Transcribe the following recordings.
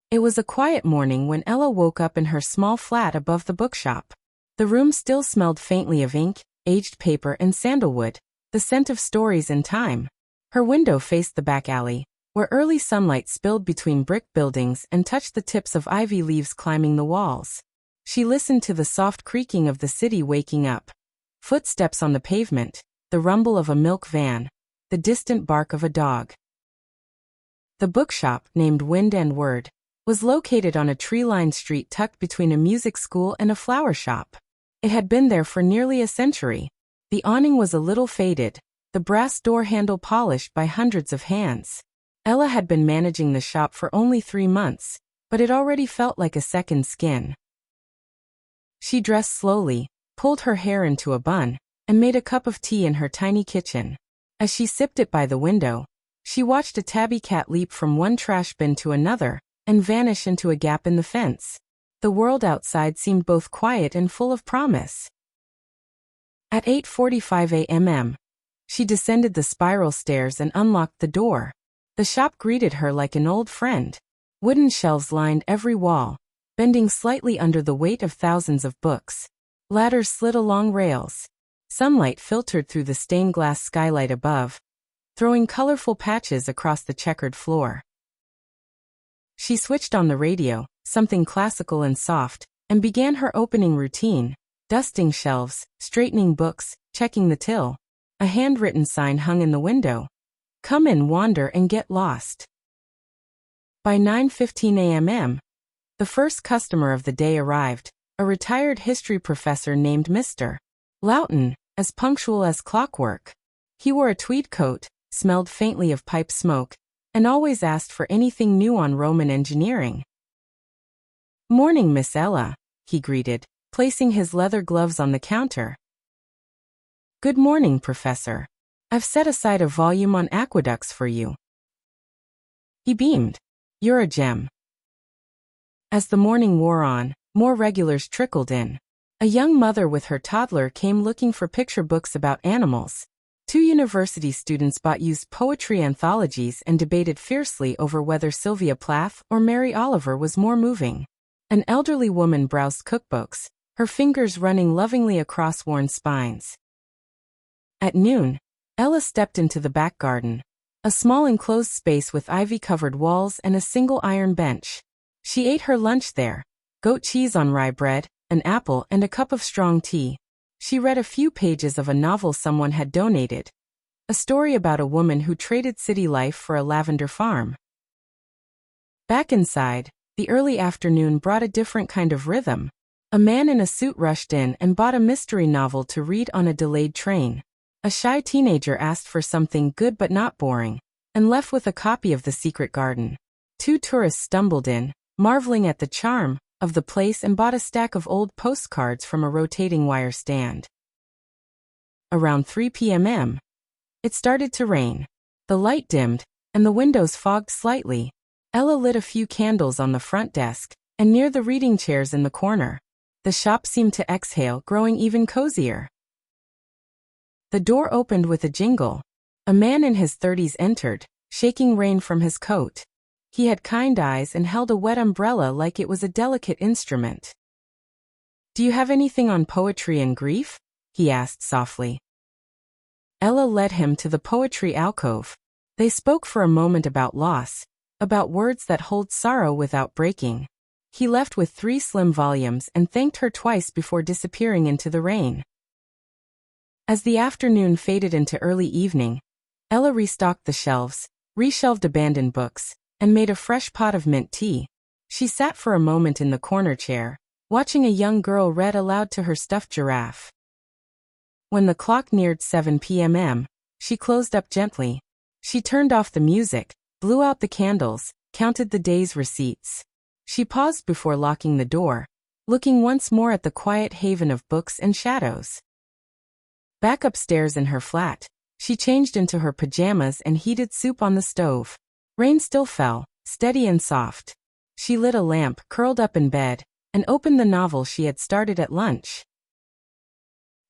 It was a quiet morning when Ella woke up in her small flat above the bookshop. The room still smelled faintly of ink, aged paper and sandalwood, the scent of stories and time. Her window faced the back alley, where early sunlight spilled between brick buildings and touched the tips of ivy leaves climbing the walls. She listened to the soft creaking of the city waking up. Footsteps on the pavement, the rumble of a milk van, the distant bark of a dog. The bookshop, named Wind and Word, was located on a tree-lined street tucked between a music school and a flower shop. It had been there for nearly a century. The awning was a little faded, the brass door handle polished by hundreds of hands. Ella had been managing the shop for only 3 months, but it already felt like a second skin. She dressed slowly, pulled her hair into a bun, and made a cup of tea in her tiny kitchen. As she sipped it by the window, she watched a tabby cat leap from one trash bin to another and vanish into a gap in the fence. The world outside seemed both quiet and full of promise. At 8:45 a.m., she descended the spiral stairs and unlocked the door. The shop greeted her like an old friend. Wooden shelves lined every wall, bending slightly under the weight of thousands of books. Ladders slid along rails. Sunlight filtered through the stained glass skylight above, throwing colorful patches across the checkered floor. She switched on the radio, something classical and soft, and began her opening routine, dusting shelves, straightening books, checking the till. A handwritten sign hung in the window. "Come in, wander and get lost." By 9:15 a.m., the first customer of the day arrived, a retired history professor named Mr. Loughton, as punctual as clockwork. He wore a tweed coat, smelled faintly of pipe smoke, and always asked for anything new on Roman engineering. "Morning, Miss Ella," he greeted, placing his leather gloves on the counter. "Good morning, Professor. I've set aside a volume on aqueducts for you." He beamed. "You're a gem." As the morning wore on, more regulars trickled in. A young mother with her toddler came looking for picture books about animals. 2 university students bought used poetry anthologies and debated fiercely over whether Sylvia Plath or Mary Oliver was more moving. An elderly woman browsed cookbooks, her fingers running lovingly across worn spines. At noon, Ella stepped into the back garden, a small enclosed space with ivy-covered walls and a single iron bench. She ate her lunch there, goat cheese on rye bread, an apple and a cup of strong tea. She read a few pages of a novel someone had donated, a story about a woman who traded city life for a lavender farm. Back inside, the early afternoon brought a different kind of rhythm. A man in a suit rushed in and bought a mystery novel to read on a delayed train. A shy teenager asked for something good but not boring, and left with a copy of The Secret Garden. 2 tourists stumbled in, marveling at the charm of the place, and bought a stack of old postcards from a rotating wire stand. Around 3 p.m., it started to rain. The light dimmed, and the windows fogged slightly. Ella lit a few candles on the front desk, and near the reading chairs in the corner. The shop seemed to exhale, growing even cozier. The door opened with a jingle. A man in his 30s entered, shaking rain from his coat. He had kind eyes and held a wet umbrella like it was a delicate instrument. "Do you have anything on poetry and grief?" he asked softly. Ella led him to the poetry alcove. They spoke for a moment about loss, about words that hold sorrow without breaking. He left with 3 slim volumes and thanked her twice before disappearing into the rain. As the afternoon faded into early evening, Ella restocked the shelves, reshelved abandoned books, and made a fresh pot of mint tea. She sat for a moment in the corner chair, watching a young girl read aloud to her stuffed giraffe. When the clock neared 7 p.m., she closed up gently. She turned off the music, blew out the candles, counted the day's receipts. She paused before locking the door, looking once more at the quiet haven of books and shadows. Back upstairs in her flat, she changed into her pajamas and heated soup on the stove. Rain still fell, steady and soft. She lit a lamp, curled up in bed, and opened the novel she had started at lunch.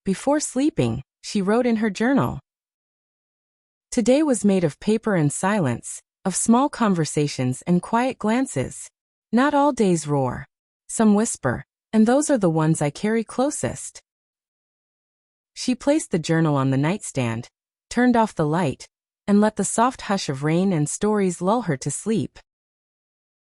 Before sleeping, she wrote in her journal. Today was made of paper and silence, of small conversations and quiet glances. Not all days roar. Some whisper, and those are the ones I carry closest. She placed the journal on the nightstand, turned off the light, and let the soft hush of rain and stories lull her to sleep.